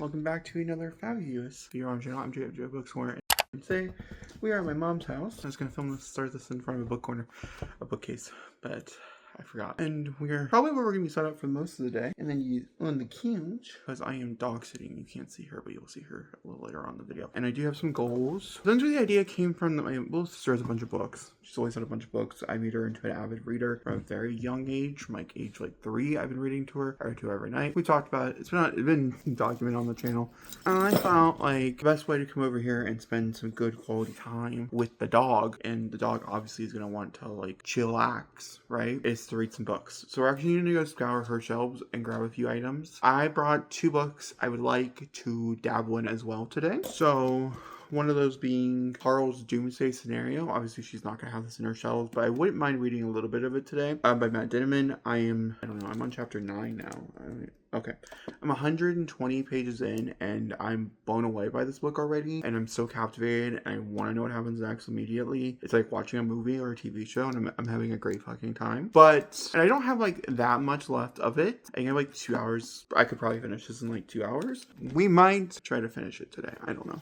Welcome back to another fabulous video on channel. I'm Joe Books Corner, and today we are at my mom's house. I was gonna start this in front of a bookcase, but I forgot. And we're probably where we're gonna be set up for most of the day. And then you on the couch, because I am dog sitting. You can't see her, but you'll see her a little later on in the video. And I do have some goals. Essentially, the idea came from my little sister has a bunch of books. She's always had a bunch of books. I made her into an avid reader from a very young age, from like age 3. I've been reading to her. I read to her every night. We talked about it. It's been documented on the channel. And I felt like the best way to come over here and spend some good quality time with the dog, and the dog obviously is gonna want to like chillax, right? Is to read some books. So we're actually gonna go scour her shelves and grab a few items. I brought 2 books I would like to dabble in as well today. So one of those being Carl's Doomsday Scenario. Obviously, she's not gonna have this in her shelves, but I wouldn't mind reading a little bit of it today. By Matt Dinniman. I'm on chapter 9 now. Okay, I'm 120 pages in, and I'm blown away by this book already, and I'm so captivated, and I want to know what happens next immediately. It's like watching a movie or a TV show, and I'm having a great fucking time. And I don't have like that much left of it. I have like 2 hours. I could probably finish this in like 2 hours. We might try to finish it today. I don't know.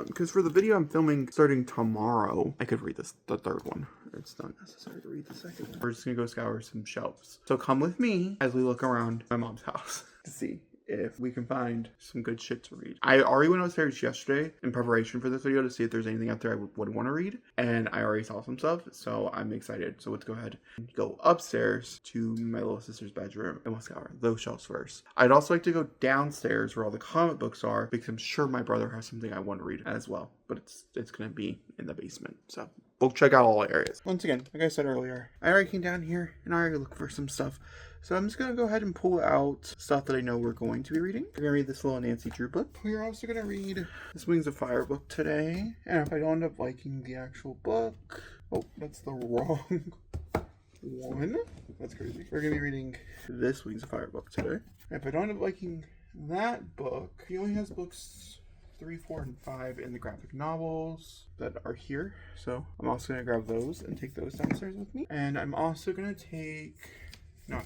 Because for the video I'm filming starting tomorrow, I could read the 3rd one. It's not necessary to read the 2nd one. We're just gonna go scour some shelves. So come with me as we look around my mom's house to see if we can find some good shit to read. I already went upstairs yesterday in preparation for this video to see if there's anything out there I would want to read, and I already saw some stuff, so I'm excited. So let's go ahead and go upstairs to my little sister's bedroom, and we'll scour those shelves first. I'd also like to go downstairs where all the comic books are, because I'm sure my brother has something I want to read as well, but it's gonna be in the basement, so we'll check out all areas. Once again, like I said earlier, I already came down here and I already looked for some stuff. So I'm just going to go ahead and pull out stuff that I know we're going to be reading. We're going to read this little Nancy Drew book. We're also going to read this Wings of Fire book today. And if I don't end up liking the actual book... Oh, that's the wrong one. That's crazy. We're going to be reading this Wings of Fire book today. And if I don't end up liking that book, he only has books 3, 4, and 5 in the graphic novels that are here. So I'm also going to grab those and take those downstairs with me. And I'm also going to take... No,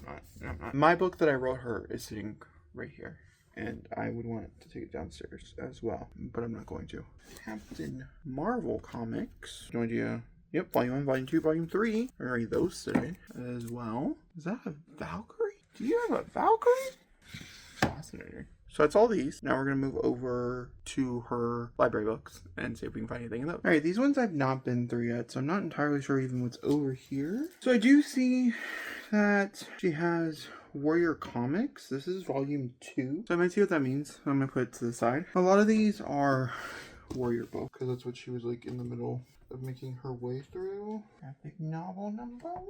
I'm not. My book that I wrote her is sitting right here. And I would want to take it downstairs as well. But I'm not going to. Captain Marvel comics. No idea. Yep, Volume 1, Volume 2, Volume 3. I'm going to read those today as well. Is that a Valkyrie? Do you have a Valkyrie? Fascinating. So that's all these. Now we're going to move over to her library books and see if we can find anything in those. Alright, these ones I've not been through yet, so I'm not entirely sure even what's over here. So I do see that she has Warrior Comics. This is volume 2. So I might see what that means. I'm going to put it to the side. A lot of these are Warrior books, because that's what she was like in the middle of making her way through. Graphic novel number 1.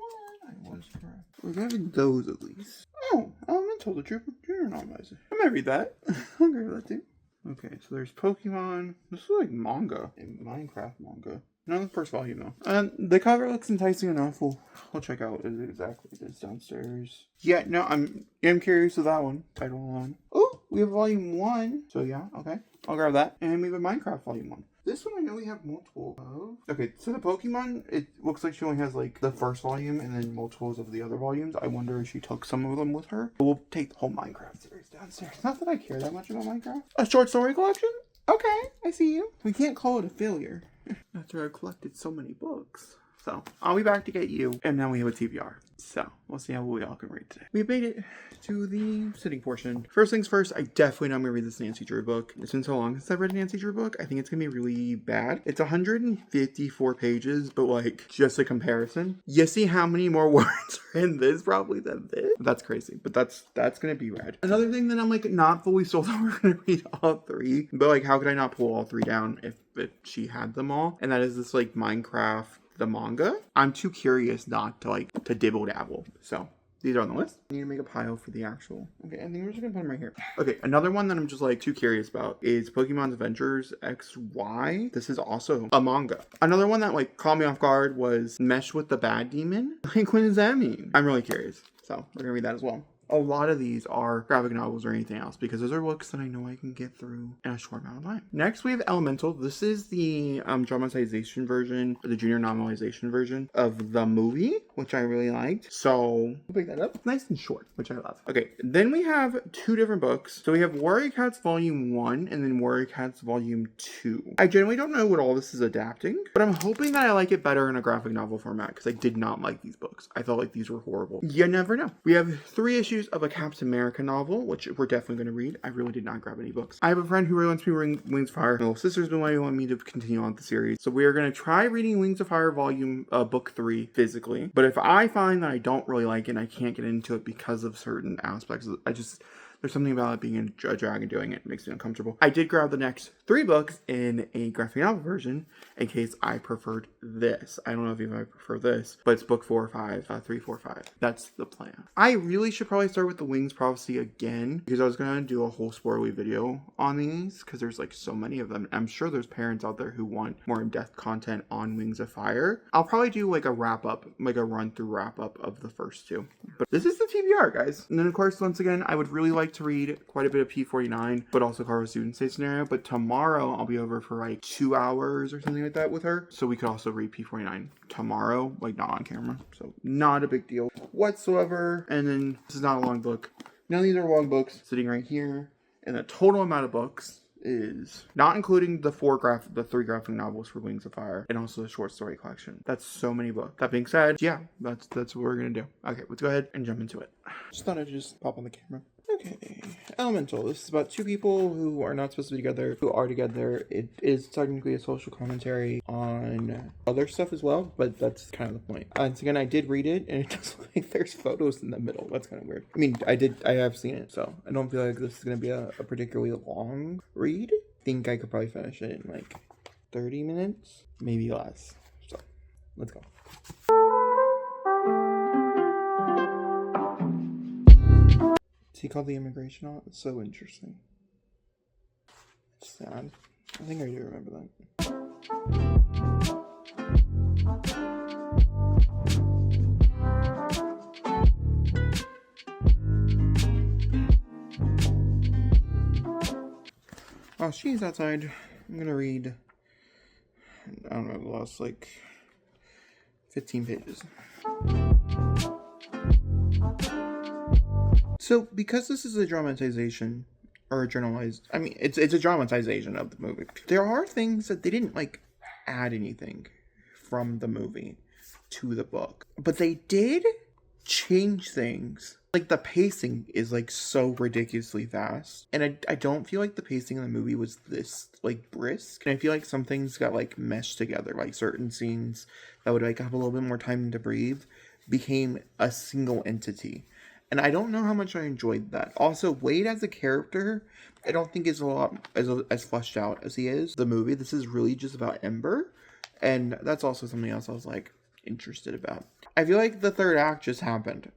I was correct. We're grabbing those at least. Oh, Elemental, the Junior Novelizer. I might read that. I'll grab that too. Okay, so there's Pokemon. This is like manga. A Minecraft manga. Not the first volume though. The cover looks enticing enough. We'll check out what it exactly is downstairs. Yeah, no, I'm curious of that one. Title alone. Oh, we have volume 1. So yeah, okay. I'll grab that. And we have a Minecraft volume 1. This one I know we have multiple of. Okay, so the Pokemon, it looks like she only has like the first volume and then multiples of the other volumes. I wonder if she took some of them with her. But we'll take the whole Minecraft series downstairs. Not that I care that much about Minecraft. A short story collection? Okay, I see you. We can't call it a failure after I've collected so many books. So, I'll be back to get you. And now we have a TBR. So, we'll see how we all can read today. We made it to the sitting portion. First things first, I definitely know I'm going to read this Nancy Drew book. It's been so long since I've read a Nancy Drew book. I think it's going to be really bad. It's 154 pages, but like, just a comparison. You see how many more words are in this probably than this? That's crazy, but that's going to be rad. Another thing that I'm like not fully sold on, we're going to read all 3. But like, how could I not pull all 3 down if she had them all? And that is this like Minecraft the manga. I'm too curious not to dibble dabble. So these are on the list. I need to make a pile for the actual. Okay, I think we're just gonna put them right here. Okay, another one that I'm just like too curious about is Pokemon Adventures XY. This is also a manga. Another one that like caught me off guard was Mesh with the Bad Demon. Like, what does that mean? I'm really curious. So we're gonna read that as well. a lot of these are graphic novels or anything else, because those are books that I know I can get through in a short amount of time. Next, we have Elemental. This is the dramatization version, the junior novelization version of the movie, which I really liked. So I'll pick that up. It's nice and short, which I love. Okay, then we have two different books. So we have Warrior Cats Volume 1 and then Warrior Cats Volume 2. I generally don't know what all this is adapting, but I'm hoping that I like it better in a graphic novel format, because I did not like these books. I felt like these were horrible. You never know. We have 3 issues of a Captain America novel, which we're definitely going to read. I really did not grab any books. I have a friend who really wants me to read Wings of Fire. My little sister's been wanting me to continue on with the series. So we are going to try reading Wings of Fire book 3 physically. But if I find that I don't really like it and I can't get into it because of certain aspects, there's something about it being a drag and doing it makes me uncomfortable. I did grab the next 3 books in a graphic novel version in case I preferred this. I don't know if I prefer this, but it's book 4 or 5, 3, 4, 5. That's the plan. I really should probably start with the Wings Prophecy again, because I was going to do a whole spoilery video on these, because there's like so many of them. I'm sure there's parents out there who want more in-depth content on Wings of Fire. I'll probably do like a wrap-up, like a run-through wrap-up of the first 2. But this is the TBR, guys. And then of course, once again, I would really like to read quite a bit of P49, but also Carver's Student State Scenario. But tomorrow I'll be over for like 2 hours or something like that with her, so we could also read P49 tomorrow, like not on camera, so not a big deal whatsoever. And then this is not a long book. None of these are long books sitting right here, and the total amount of books is not including the 3 graphic novels for Wings of Fire and also the short story collection. That's so many books. That being said, yeah, that's what we're gonna do. Okay, let's go ahead and jump into it. Just thought I'd just pop on the camera. Okay, Elemental. This is about 2 people who are not supposed to be together, who are together. It is technically a social commentary on other stuff as well, but that's kind of the point. Once again, I did read it, and it does look like there's photos in the middle. That's kind of weird. I mean, I have seen it, so I don't feel like this is going to be a particularly long read. I think I could probably finish it in like 30 minutes, maybe less. So, let's go. He called the immigration audit. It's so interesting. It's sad. I think I do remember that. While she's outside, I'm gonna read, I don't know, the last like 15 pages. So, because this is a dramatization, or a journalized, I mean, it's a dramatization of the movie. There are things that they didn't, like, add anything from the movie to the book. But they did change things. Like, the pacing is, like, so ridiculously fast. And I don't feel like the pacing in the movie was this, like, brisk. And I feel like some things got, like, meshed together. Like, certain scenes that would, like, have a little bit more time to breathe became a single entity. And I don't know how much I enjoyed that. Also, Wade as a character, I don't think is a lot as fleshed out as he is. The movie, this is really just about Ember. And that's also something else I was, like, interested about. I feel like the 3rd act just happened.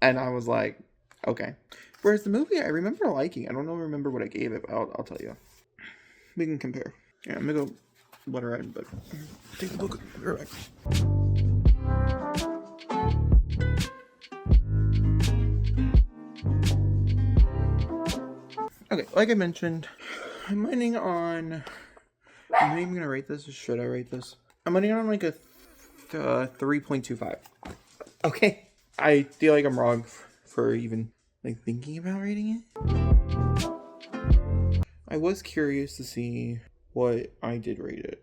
And I was like, okay. Whereas the movie, I remember liking. I don't remember what I gave it, but I'll tell you. We can compare. Yeah, I'm gonna go let her in, but take the book. Be right back. Okay, like I mentioned, I'm ending on, I'm not even going to rate this, or should I rate this? I'm ending on like a 3.25. Okay, I feel like I'm wrong for even like thinking about rating it. I was curious to see what I did rate it.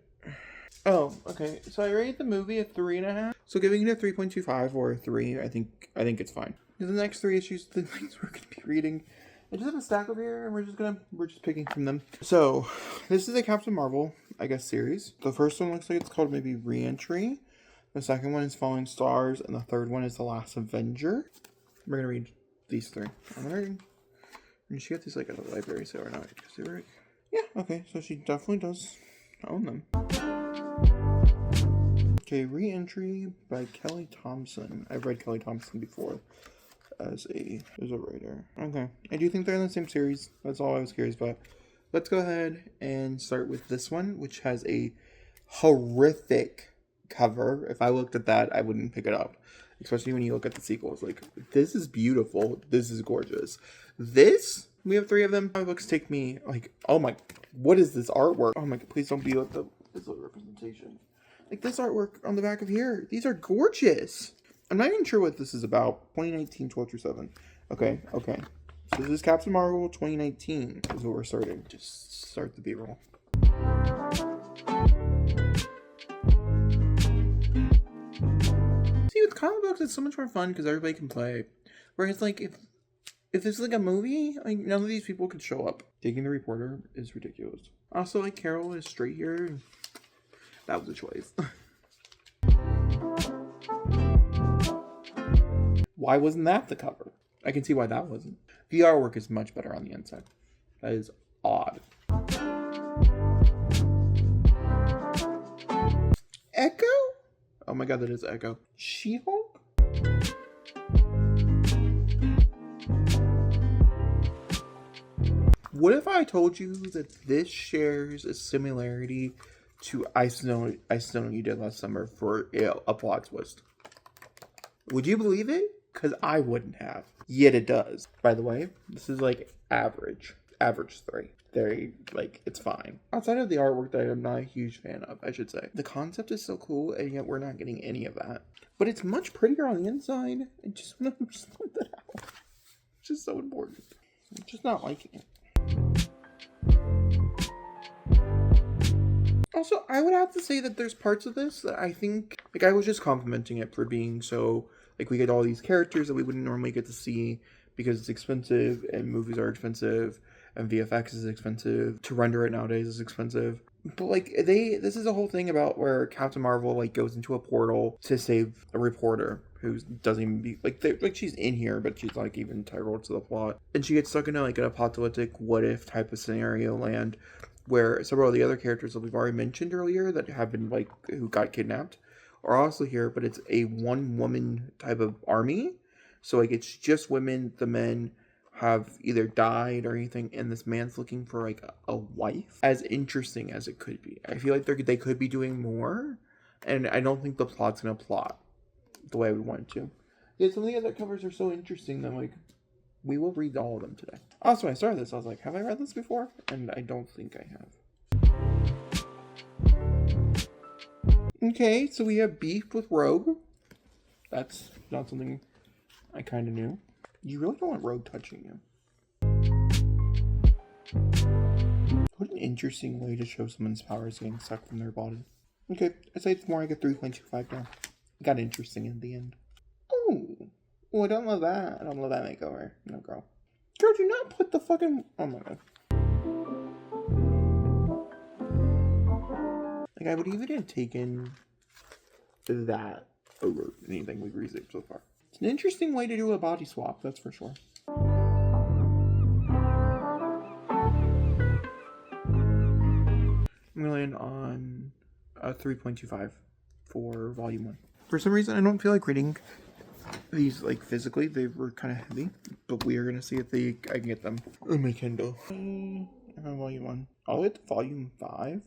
Oh, okay, so I rated the movie a 3.5. So giving it a 3.25 or a 3, I think it's fine. The next 3 issues, the things we're going to be reading, I just have a stack over here, and we're just picking from them. So, this is a Captain Marvel, I guess, series. The first one looks like it's called maybe Re-Entry. The second one is Falling Stars, and the third one is The Last Avenger. We're gonna read these 3. I'm gonna read. And she got these like at the library sale or not? Yeah, okay, so she definitely does own them. Okay, Re-Entry by Kelly Thompson. I've read Kelly Thompson before. As a writer. Okay. I do think they're in the same series. That's all I was curious about. Let's go ahead and start with this one, which has a horrific cover. If I looked at that, I wouldn't pick it up. especially when you look at the sequels. Like, this is beautiful. This is gorgeous. This, we have 3 of them. My books take me, like, oh my, what is this artwork? Oh my god, please don't be like this little representation. Like, this artwork on the back of here. These are gorgeous. I'm not even sure what this is about. 2019, 12-7. Okay. So this is Captain Marvel 2019 is what we're starting. Just start the B-roll. See, with comic books, it's so much more fun because everybody can play. Whereas, like, if this is like a movie, like, none of these people could show up. Taking the reporter is ridiculous. Also, like, Carol is straight here. That was a choice. Why wasn't that the cover? I can see why that wasn't. The artwork is much better on the inside. That is odd. Echo? Oh my god, that is Echo. She-Hulk? What if I told you that this shares a similarity to I Still Know You Did Last Summer for a plot twist? Would you believe it? Because I wouldn't have. Yet it does. By the way, this is like average. Average 3. Very, like, it's fine. Outside of the artwork that I'm not a huge fan of, I should say. The concept is so cool, and yet we're not getting any of that. But it's much prettier on the inside. I just want to point that out. It's just so important. I'm just not liking it. Also, I would have to say that there's parts of this that I think, like, I was just complimenting it for being so, like, we get all these characters that we wouldn't normally get to see because it's expensive and movies are expensive and VFX is expensive. To render it nowadays is expensive. But, like, this is a whole thing about where Captain Marvel, like, goes into a portal to save a reporter who doesn't even like, she's in here, but she's, like, even integral to the plot. And she gets stuck into, like, an apocalyptic what-if type of scenario land where several of the other characters that we've already mentioned earlier that have been, like, who got kidnapped are also here, but it's a one-woman type of army. So, like, it's just women. The men have either died or anything, and this man's looking for, like, a wife. As interesting as it could be. I feel like they could be doing more, and I don't think the plot's gonna plot the way we want it to. Yeah, some of the other covers are so interesting that, like, we will read all of them today. Also, when I started this, I was like, have I read this before? And I don't think I have. Okay, so we have beef with Rogue. That's not something I kind of knew. You really don't want Rogue touching you. What an interesting way to show someone's powers getting sucked from their body. Okay, I say it's more like a 3.25 now. It got interesting in the end. Oh, I don't love that. I don't love that makeover. No, girl. Girl, do not put the fucking... Oh my god. Like, I would even have taken that over anything we've researched so far. It's an interesting way to do a body swap, that's for sure. I'm gonna land on a 3.25 for volume 1. For some reason, I don't feel like reading these, like, physically. They were kind of heavy, but we are gonna see if I can get them on my Kindle. I'm on volume 1. I'll get to volume 5,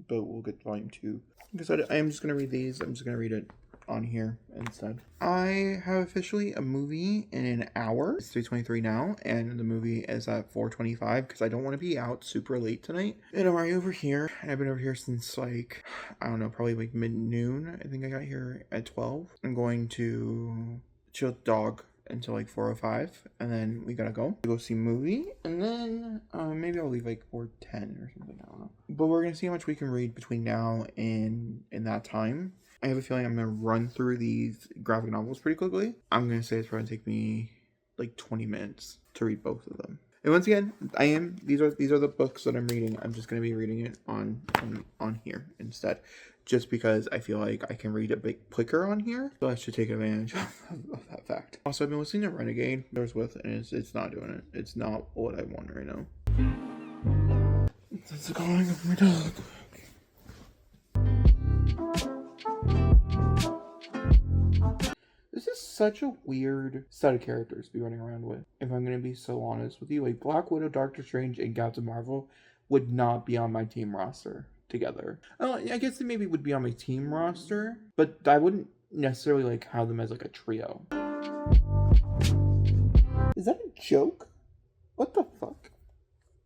but we'll get to volume 2. Because I am just gonna read these. I'm just gonna read it on here instead. I have officially a movie in an hour. It's 3:23 now, and the movie is at 4:25 because I don't want to be out super late tonight. And I'm already over here, and I've been over here since, like, I don't know, probably like mid-noon. I think I got here at 12. I'm going to chill with the dog until like 4:05, and then we gotta go see a movie, and then maybe I'll leave like 4:10 or something. I don't know. But we're gonna see how much we can read between now and in that time. I have a feeling I'm going to run through these graphic novels pretty quickly. I'm going to say it's probably going to take me like 20 minutes to read both of them. And once again, these are the books that I'm reading. I'm just going to be reading it on here instead. Just because I feel like I can read a bit quicker on here. So I should take advantage of that fact. Also, I've been listening to Renegade, and it's not doing it. It's not what I want right now. That's the calling of my dog. This is such a weird set of characters to be running around with, if I'm going to be so honest with you. Like, Black Widow, Doctor Strange, and Captain Marvel would not be on my team roster together. I guess they maybe would be on my team roster, but I wouldn't necessarily like have them as like a trio. Is that a joke? What the fuck?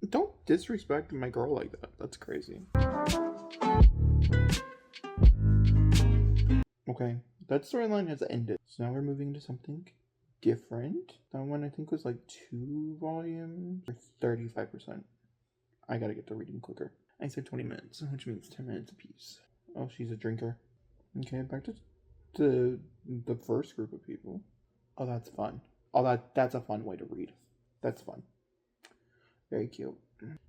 Don't disrespect my girl like that. That's crazy. Okay, that storyline has ended. So now we're moving to something different. That one I think was like 2 volumes or 35%. I gotta get the reading quicker. I said 20 minutes, which means 10 minutes apiece. Oh, she's a drinker. Okay, back to the first group of people. Oh, that's fun. Oh, that's a fun way to read. That's fun. Very cute.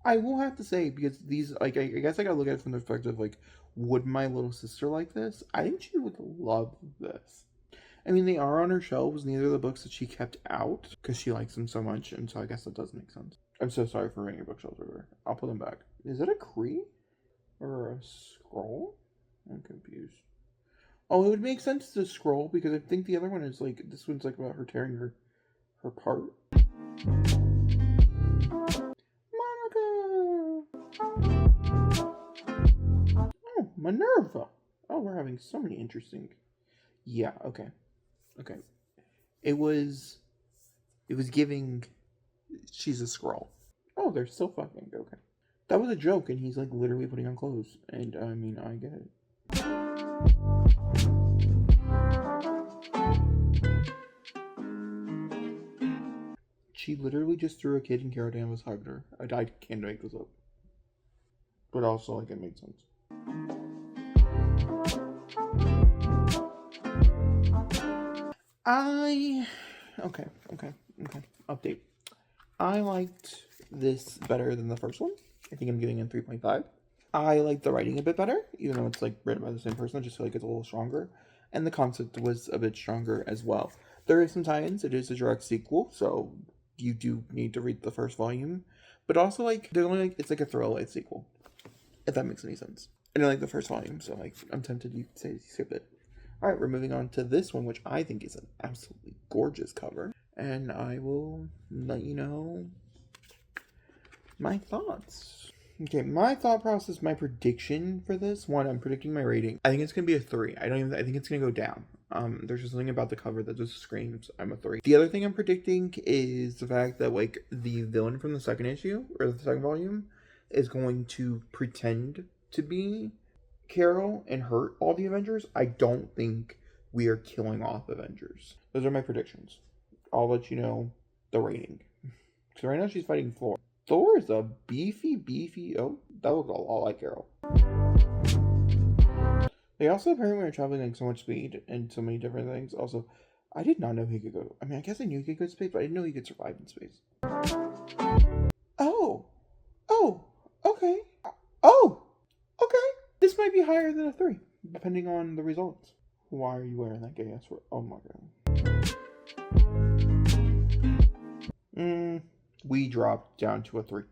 I will have to say, because these, like, I guess I gotta look at it from the perspective, like, would my little sister like this? I think she would love this. I mean, they are on her shelves. Neither of the books that she kept out, because she likes them so much, and so I guess that does make sense. I'm so sorry for running your bookshelves over. I'll put them back. Is that a Cree? Or a scroll? I'm confused. Oh, it would make sense to scroll, because I think the other one is, like, this one's, like, about her tearing her part. Oh, Minerva. Oh, we're having so many interesting. Yeah, okay. Okay. It was giving she's a scroll. Oh, they're still fucking. Okay. That was a joke, and he's like literally putting on clothes. And I mean, I get it. She literally just threw a kid and Carol Danvers hugged her. I can't make this up. But also, like, it made sense. Okay. Update. I liked this better than the first one. I think I'm giving it 3.5. I like the writing a bit better, even though it's like written by the same person. I just feel like it's a little stronger. And the concept was a bit stronger as well. There is some tie-ins. It is a direct sequel, so you do need to read the first volume. But also, like, they're only like, it's like a throwaway sequel, if that makes any sense. I didn't like the first volume, so like I'm tempted you could say skip it. Alright, we're moving on to this one, which I think is an absolutely gorgeous cover. And I will let you know my thoughts. Okay, my thought process, my prediction for this one, I'm predicting my rating. I think it's gonna be a 3. I think it's gonna go down. There's just something about the cover that just screams I'm a 3. The other thing I'm predicting is the fact that like the villain from the second issue or the second volume is going to pretend to be Carol and hurt all the Avengers. I don't think we are killing off Avengers. Those are my predictions. I'll let you know the rating. So right now she's fighting Thor. Thor is a beefy. Oh, that looks a lot like Carol. They also apparently are traveling like so much speed and so many different things. Also, I did not know he could go. I mean, I guess I knew he could go to space, but I didn't know he could survive in space. Oh, okay. Oh, okay. This might be higher than a 3, depending on the results. Why are you wearing that gay ass word? Oh my god. We dropped down to a 3.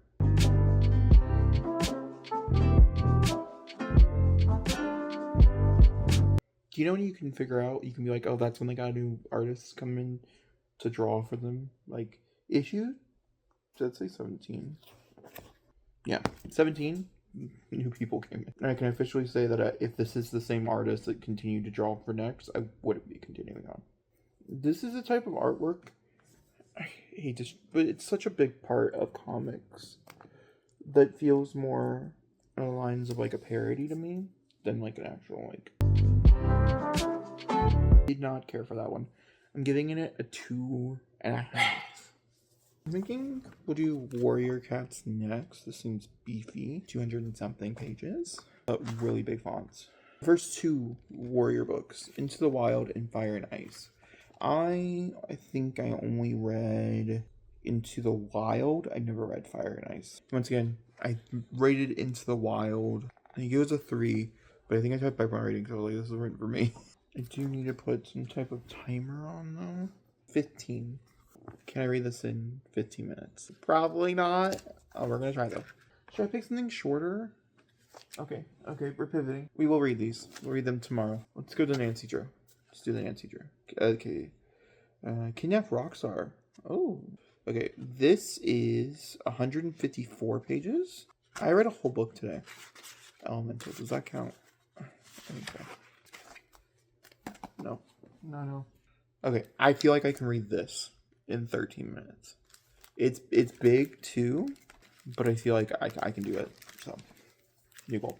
Do you know when you can figure out, you can be like, oh, that's when they got new artists come in to draw for them? Like, issue? Did it say 17? Yeah, 17 new people came in. And I can officially say that if this is the same artist that continued to draw for next, I wouldn't be continuing on. This is a type of artwork I hate this, but it's such a big part of comics that feels more on the lines of like a parody to me than like an actual like. Did not care for that one. I'm giving it a 2.5. I'm thinking we'll do Warrior Cats next. This seems beefy. 200 and something pages, but really big fonts. First 2 Warrior books, Into the Wild and Fire and Ice. I think I only read Into the Wild. I never read Fire and Ice. Once again, I rated Into the Wild. I think it was a 3, but I think I typed back my rating because I was like, this is written for me. I do need to put some type of timer on though. 15. Can I read this in 15 minutes? Probably not. Oh, we're gonna try though. Should I pick something shorter? Okay, we're pivoting. We will read these. We'll read them tomorrow. Let's go to Nancy Drew. Let's do the Nancy Drew. Okay. Kidnap Rockstar. Oh. Okay, this is 154 pages. I read a whole book today. Elemental. Does that count? I think so. No. No. Okay, I feel like I can read this in 13 minutes. It's big too, but I feel like I can do it. So, new goal.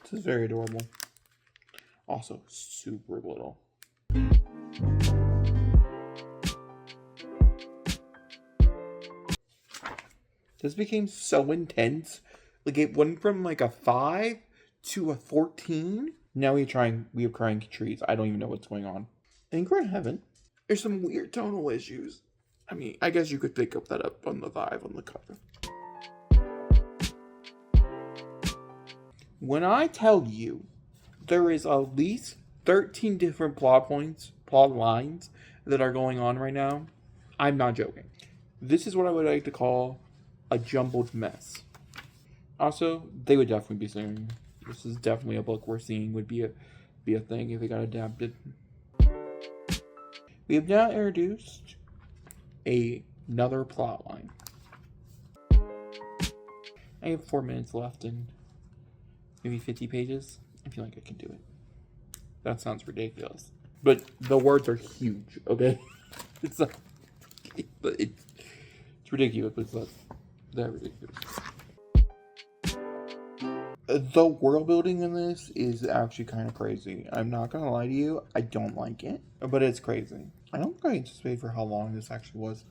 This is very adorable. Also, super little. This became so intense. Like, it went from like a 5 to a 14. Now we have crying trees. I don't even know what's going on. I think we're in heaven. There's some weird tonal issues. I mean, I guess you could pick up that up on the vibe on the cover. When I tell you there is at least 13 different plot lines that are going on right now, I'm not joking. This is what I would like to call a jumbled mess. Also, they would definitely be saying this is definitely a book we're seeing would be a thing if it got adapted. We have now introduced another plot line. I have 4 minutes left and maybe 50 pages. I feel like I can do it. That sounds ridiculous. But the words are huge, okay? It's not, it's ridiculous, but it's not that ridiculous. The world building in this is actually kind of crazy. I'm not gonna lie to you, I don't like it, but it's crazy. I don't think I anticipated for how long this actually was.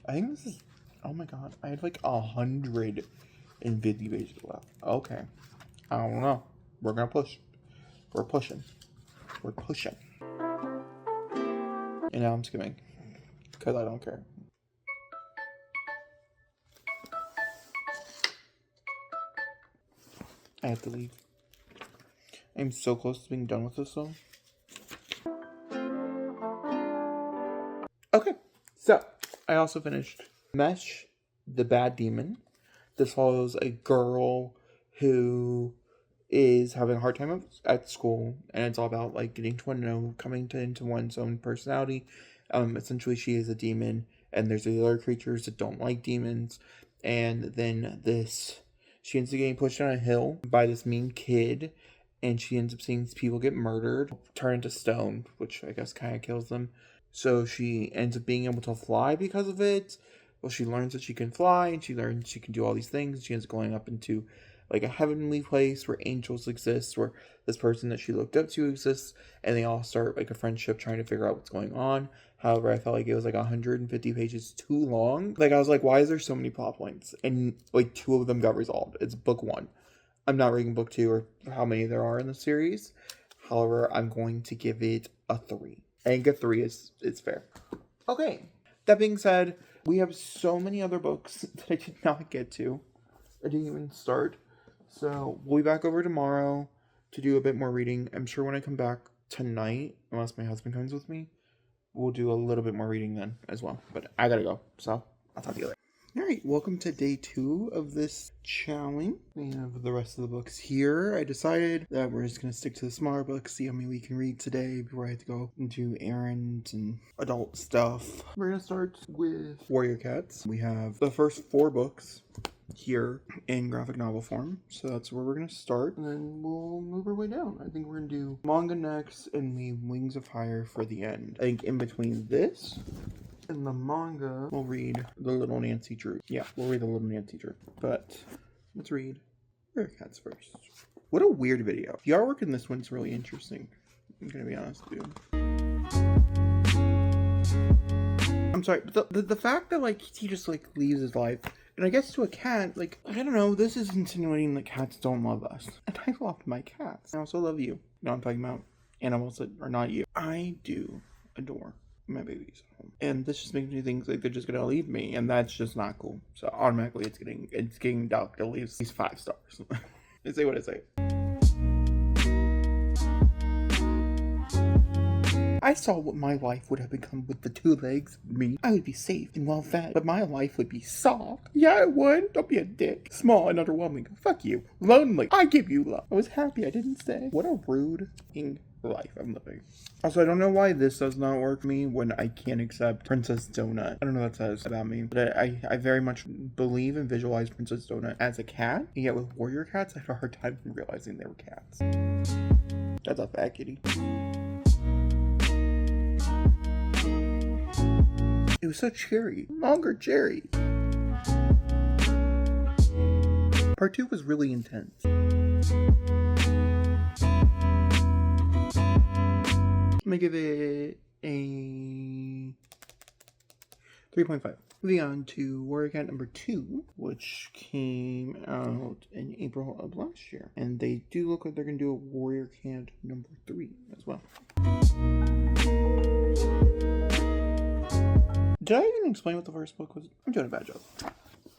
I think this is, oh my god, I had like 150 pages left. Okay, I don't know. We're gonna push. We're pushing. And now I'm skimming because I don't care. I have to leave. I'm so close to being done with this though. Okay, so I also finished Mesh, the Bad Demon. This follows a girl who is having a hard time at school, and it's all about like getting to know, coming into one's own personality. Essentially, she is a demon, and there's other creatures that don't like demons, and then she ends up getting pushed down a hill by this mean kid, and she ends up seeing people get murdered, turn into stone, which I guess kind of kills them. So she ends up being able to fly because of it. Well, she learns that she can fly, and she learns she can do all these things. She ends up going up into like a heavenly place where angels exist, where this person that she looked up to exists, and they all start like a friendship trying to figure out what's going on. However, I felt like it was like 150 pages too long. Like, I was like, why is there so many plot points? And like 2 of them got resolved. It's book 1. I'm not reading book 2 or how many there are in the series. However, I'm going to give it a 3. I think a 3 is fair. Okay. That being said, we have so many other books that I did not get to. I didn't even start. So we'll be back over tomorrow to do a bit more reading. I'm sure when I come back tonight, unless my husband comes with me, we'll do a little bit more reading then as well. But I gotta go, so I'll talk to you later. Alright, welcome to day 2 of this challenge. We have the rest of the books here. I decided that we're just going to stick to the smaller books, see how many we can read today before I have to go and do errands and adult stuff. We're going to start with Warrior Cats. We have the first 4 books here in graphic novel form, so that's where we're going to start, and then we'll move our way down. I think we're going to do manga next and leave Wings of Fire for the end. I think in between this in the manga, we'll read The Little Nancy Drew. Yeah, we'll read The Little Nancy Drew. But let's read Warrior Cats first. What a weird video. The artwork in this one's really interesting. I'm gonna be honest with you. I'm sorry, but the fact that like he just like leaves his life, and I guess to a cat, like, I don't know, this is insinuating that cats don't love us. And I love my cats. I also love you. No, I'm talking about animals that are not you. I do adore my babies at home, and this just makes me think like they're just gonna leave me, and that's just not cool. So automatically it's getting docked at least 5 stars. I say what I say. I saw what my life would have become with the 2 legs. Me, I would be safe and well fed, but my life would be soft. Yeah, it would. Don't be a dick. Small and underwhelming. Fuck you. Lonely. I give you love. I was happy I didn't stay. What a rude life I'm living. Also, I don't know why this does not work for me when I can't accept Princess Donut. I don't know what that says about me, but I very much believe and visualize Princess Donut as a cat, and yet with Warrior Cats, I had a hard time realizing they were cats. That's a fat kitty. It was so cherry. Longer cherry. Part 2 was really intense. I'm gonna give it a 3.5. Moving on to Warrior Cat number 2, which came out in April of last year. And they do look like they're going to do a Warrior Cat number 3 as well. Did I even explain what the first book was? I'm doing a bad job.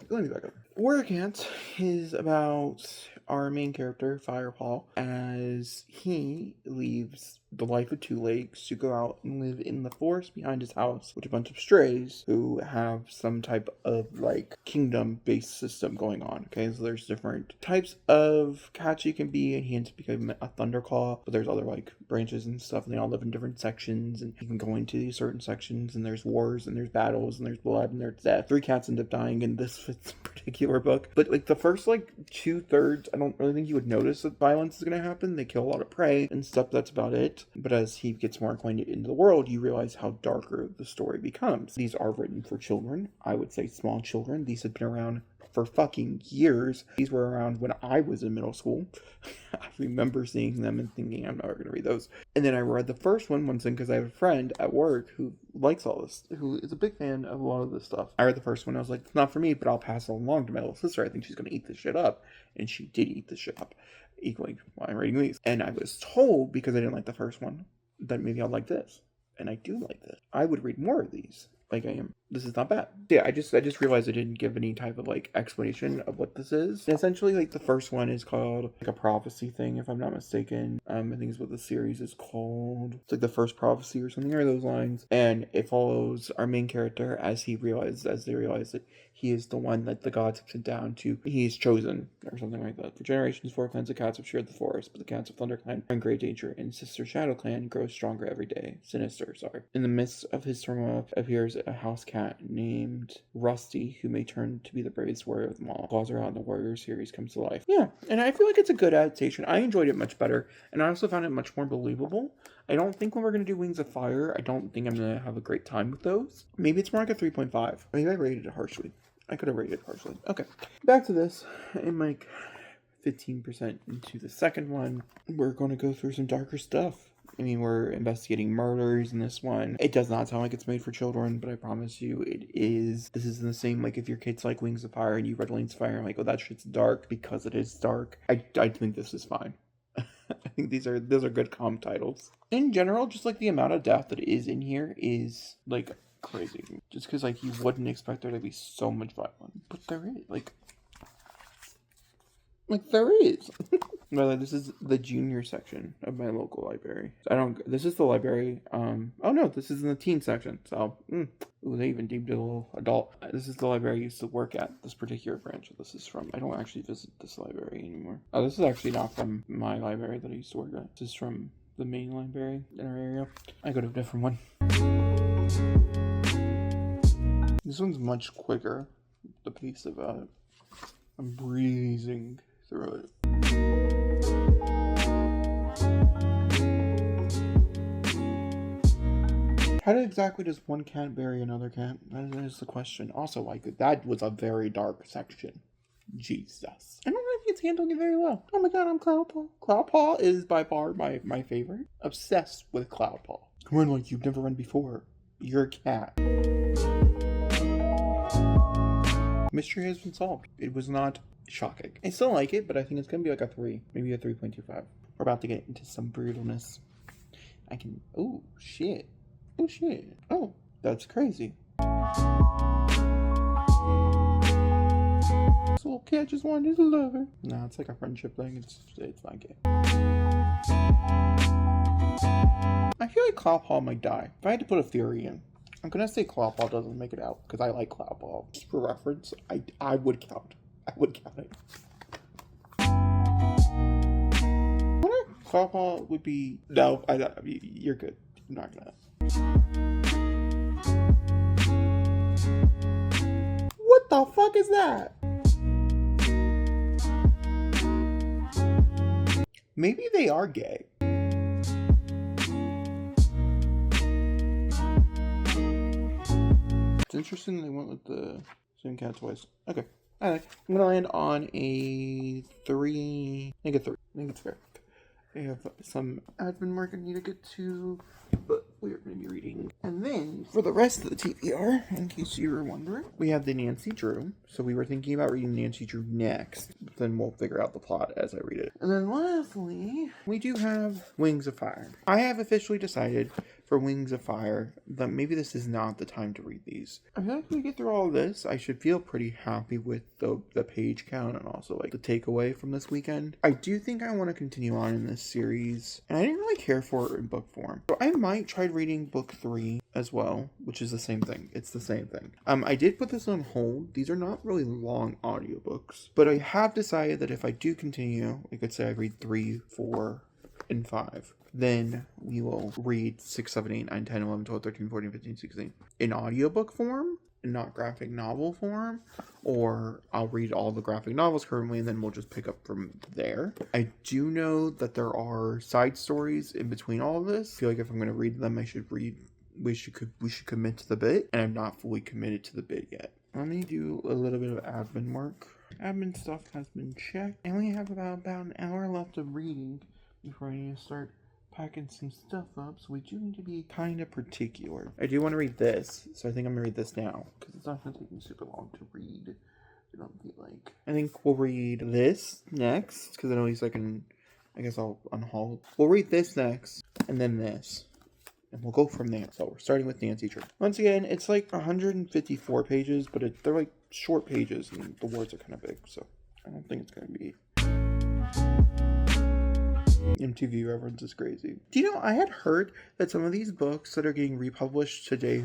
Let me back up. Warrior Cat is about our main character, Firepaw, as he leaves the life of Two Legs to go out and live in the forest behind his house with a bunch of strays who have some type of like kingdom-based system going on. Okay, so there's different types of cats you can be, and he ends up becoming a Thunderclaw, but there's other like branches and stuff, and they all live in different sections, and you can go into these certain sections, and there's wars, and there's battles, and there's blood, and there's death. 3 cats end up dying in this particular book, but like the first like 2/3, I don't really think you would notice that violence is going to happen. They kill a lot of prey and stuff. That's about it. But as he gets more acquainted into the world, you realize how darker the story becomes. These are written for children. I would say small children. These have been around for fucking years. These were around when I was in middle school. I remember seeing them and thinking, I'm never going to read those. And then I read the first one once in because I have a friend at work who likes all this, who is a big fan of a lot of this stuff. I read the first one. I was like, it's not for me, but I'll pass it along to my little sister. I think she's going to eat this shit up. And she did eat this shit up equally while I'm reading these. And I was told, because I didn't like the first one, that maybe I'll like this. And I do like this. I would read more of these. Like I am. This is not bad. Yeah, I just realized I didn't give any type of like explanation of what this is. And essentially, like the first one is called like a prophecy thing, if I'm not mistaken. I think it's what the series is called. It's like the first prophecy or something along those lines. And it follows our main character as they realize that he is the one that the gods have sent down to. He is chosen, or something like that. For generations, 4 clans of cats have shared the forest, but the cats of Thunder Clan are in great danger, and Sister Shadow Clan grows stronger every day. Sinister, sorry. In the midst of his turmoil appears a house cat named Rusty, who may turn to be the bravest warrior of them all. Claws are out and the Warrior series comes to life. Yeah, and I feel like it's a good adaptation. I enjoyed it much better, and I also found it much more believable. I don't think when we're going to do Wings of Fire, I don't think I'm going to have a great time with those. Maybe it's more like a 3.5. Maybe I rated it harshly. I could have rated it harshly. Okay, back to this. I'm like 15% into the second one. We're going to go through some darker stuff. I mean, we're investigating murders in this one. It does not sound like it's made for children, but I promise you it is. This is in the same, like, if your kids like Wings of Fire and you read Wings of Fire, I'm like, oh, that shit's dark because it is dark. I think this is fine. I think those are good calm titles. In general, just, like, the amount of death that is in here is, like, crazy. Just because, like, you wouldn't expect there to be so much violence. But there is, like there is. No, this is the junior section of my local library. This is the library, oh no, this is in the teen section, so, ooh, they even deemed it a little adult. This is the library I used to work at, this particular branch this is from. I don't actually visit this library anymore. Oh, this is actually not from my library that I used to work at. This is from the main library in our area. I go to a different one. This one's much quicker, the pace of it. I'm breezing through it. How exactly does one cat bury another cat? That is the question. Also, like, that was a very dark section. Jesus. I don't know if it's handling it very well. Oh my god, I'm Cloudpaw. Cloudpaw is by far my favorite. Obsessed with Cloudpaw. Run like you've never run before. You're a cat. Mystery has been solved. It was not shocking. I still like it, but I think it's gonna be like a 3. Maybe a 3.25. We're about to get into some brutalness. Oh, shit. Oh, shit. Oh, that's crazy. This little cat just wanted his lover. No, it's like a friendship thing. It's not gay. I feel like Cloudpaw might die. If I had to put a theory in, I'm gonna say Cloudpaw doesn't make it out because I like Cloudpaw. Just for reference, I would count. I would count it. I wonder if Cloudpaw would be... No, you're good. I'm not gonna... What the fuck is that? Maybe they are gay. It's interesting they went with the same cat twice. Okay. Alright. I'm gonna land on a 3. I think a 3. I think it's fair. I have some admin work I need to get to, but we are going to be reading. And then, for the rest of the TBR, in case you were wondering, we have the Nancy Drew. So we were thinking about reading Nancy Drew next, but then we'll figure out the plot as I read it. And then lastly, we do have Wings of Fire. I have officially decided for Wings of Fire that maybe this is not the time to read these. I feel like when we get through all of this, I should feel pretty happy with the page count and also like the takeaway from this weekend. I do think I want to continue on in this series, and I didn't really care for it in book form. So I might try reading book 3 as well, which is the same thing. It's the same thing. I did put this on hold. These are not really long audiobooks, but I have decided that if I do continue, I could say I read 3, 4, and 5. Then we will read 6, 7, 8, 9, 10, 11, 12, 13, 14, 15, 16 in audiobook form and not graphic novel form. Or I'll read all the graphic novels currently and then we'll just pick up from there. I do know that there are side stories in between all of this. I feel like if I'm going to read them, we should commit to the bit, and I'm not fully committed to the bit yet. Let me do a little bit of admin work. Admin stuff has been checked, and we have about an hour left of reading before I need to start packing some stuff up, so we do need to be kind of particular. I do want to read this, so I think I'm going to read this now, because it's not going to take me super long to read. I don't feel like. I think we'll read this next, because then at least I guess I'll unhaul. We'll read this next, and then this. And we'll go from there. So we're starting with Nancy Drew. Once again, it's like 154 pages, but they're like short pages, and the words are kind of big, so I don't think it's going to be... MTV reference is crazy. Do you know, I had heard that some of these books that are getting republished today,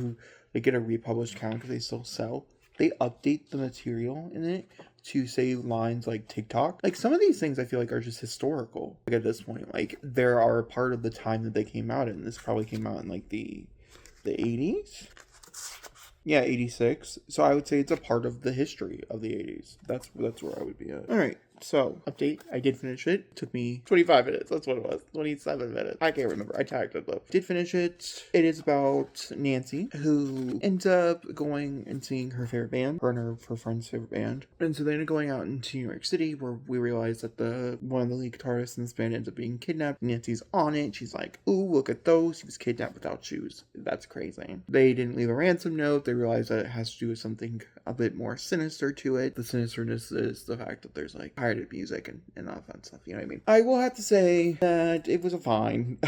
they get a republished count because they still sell, they update the material in it to say lines like TikTok. Like, some of these things I feel like are just historical. Like, at this point, like, there are a part of the time that they came out in. This probably came out in like the 80s? Yeah, 86. So I would say it's a part of the history of the 80s. That's where I would be at. All right. So, update. I did finish it. It took me 25 minutes. That's what it was. 27 minutes. I can't remember. I tagged it though. Did finish it. It is about Nancy, who ends up going and seeing her favorite band. Her and her friend's favorite band. And so they end up going out into New York City, where we realize that one of the lead guitarists in this band ends up being kidnapped. Nancy's on it. She's like, ooh, look at those. He was kidnapped without shoes. That's crazy. They didn't leave a ransom note. They realize that it has to do with something a bit more sinister to it. The sinisterness is the fact that there's like pirated music and all that stuff, you know what I mean? I will have to say that it was a fine.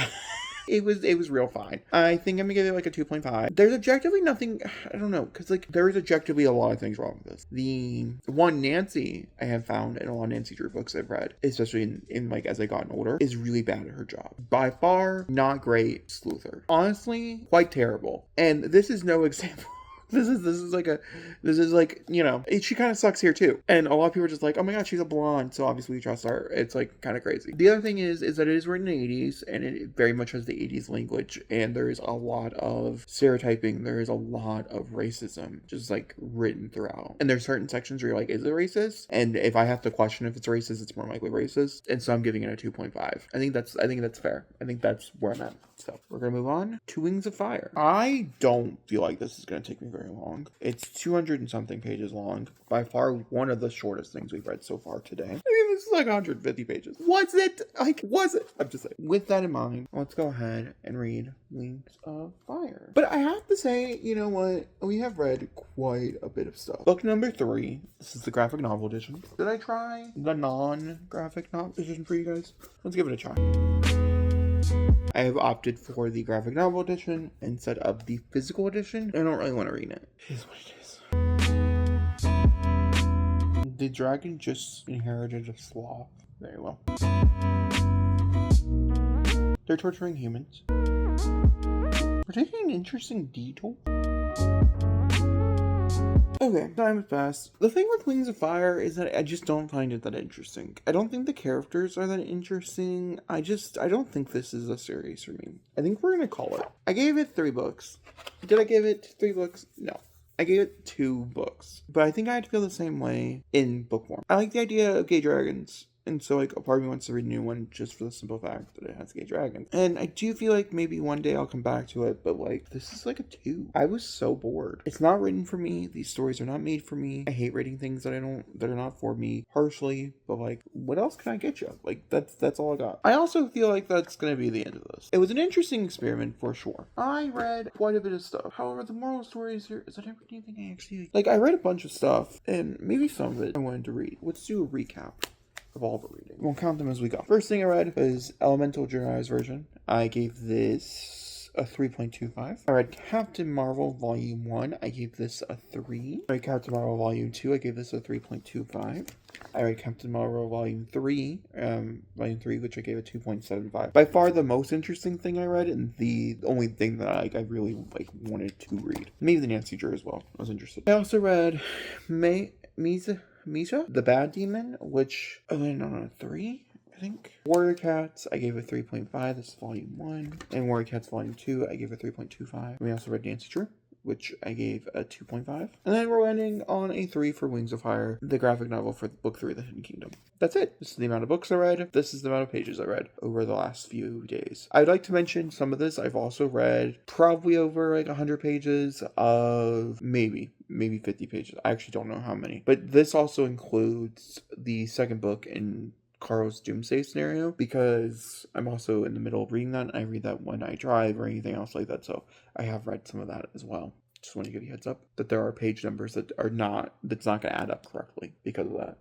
It was real fine. I think I'm gonna give it like a 2.5. There's objectively nothing, I don't know, because like there is objectively a lot of things wrong with this. The one Nancy I have found in a lot of Nancy Drew books I've read, especially in like as I gotten older, is really bad at her job. By far, not great sleuther. Honestly, quite terrible. And this is no example. This is like, you know, she kind of sucks here too. And a lot of people are just like, oh my god, she's a blonde, so obviously we trust her. It's like kind of crazy. The other thing is that it is written in the 80s, and it very much has the 80s language, and there is a lot of stereotyping. There is a lot of racism just like written throughout. And there's certain sections where you're like, is it racist? And if I have to question if it's racist, it's more likely racist. And so I'm giving it a 2.5. I think that's fair. I think that's where I'm at. So we're gonna move on to Wings of Fire. I don't feel like this is gonna take me very long. It's 200 and something pages long. By far one of the shortest things we've read so far today. I mean, this is like 150 pages. Was it? I'm just saying. With that in mind, let's go ahead and read Wings of Fire. But I have to say, you know what? We have read quite a bit of stuff. Book number 3. This is the graphic novel edition. Did I try the non-graphic novel edition for you guys? Let's give it a try. I have opted for the graphic novel edition instead of the physical edition. I don't really want to read it. It is what it is. The dragon just inherited a sloth. Very well. They're torturing humans. We're taking an interesting detour. Okay, time has passed. The thing with Wings of Fire is that I just don't find it that interesting. I don't think the characters are that interesting. I don't think this is a series for me. I think we're gonna call it. I gave it 3 books. Did I give it 3 books? No. I gave it 2 books. But I think I had to feel the same way in book form. I like the idea of gay dragons. And so, like, a part of me wants to read a new one just for the simple fact that it has gay dragons. And I do feel like maybe one day I'll come back to it, but, like, this is like a 2. I was so bored. It's not written for me. These stories are not made for me. I hate reading things that are not for me, harshly, but, like, what else can I get you? Like, that's all I got. I also feel like that's gonna be the end of this. It was an interesting experiment, for sure. I read quite a bit of stuff. However, the moral story is here is that everything I actually, like, I read a bunch of stuff, and maybe some of it I wanted to read. Let's do a recap of all the reading. We'll count them as we go. First thing I read was Elemental Generalized Version. I gave this a 3.25. I read Captain Marvel Volume 1. I gave this a 3. I read Captain Marvel Volume 2. I gave this a 3.25. I read Captain Marvel Volume 3, which I gave a 2.75. By far the most interesting thing I read, and the only thing that I really wanted to read. Maybe the Nancy Drew as well. I was interested. I also read Misha, the Bad Demon, which I landed on a 3, I think. Warrior Cats, I gave a 3.5. This is Volume 1. And Warrior Cats Volume 2, I gave a 3.25. We also read Nancy Drew, which I gave a 2.5. And then we're ending on a 3 for Wings of Fire, the graphic novel for Book 3 of the Hidden Kingdom. That's it. This is the amount of books I read. This is the amount of pages I read over the last few days. I'd like to mention some of this I've also read probably over 100 pages of maybe 50 pages. I actually don't know how many. But this also includes the second book in Carl's Doomsday Scenario, because I'm also in the middle of reading that, and I read that when I drive or anything else like that, so I have read some of that as well. Just want to give you a heads up that there are page numbers that's not going to add up correctly because of that.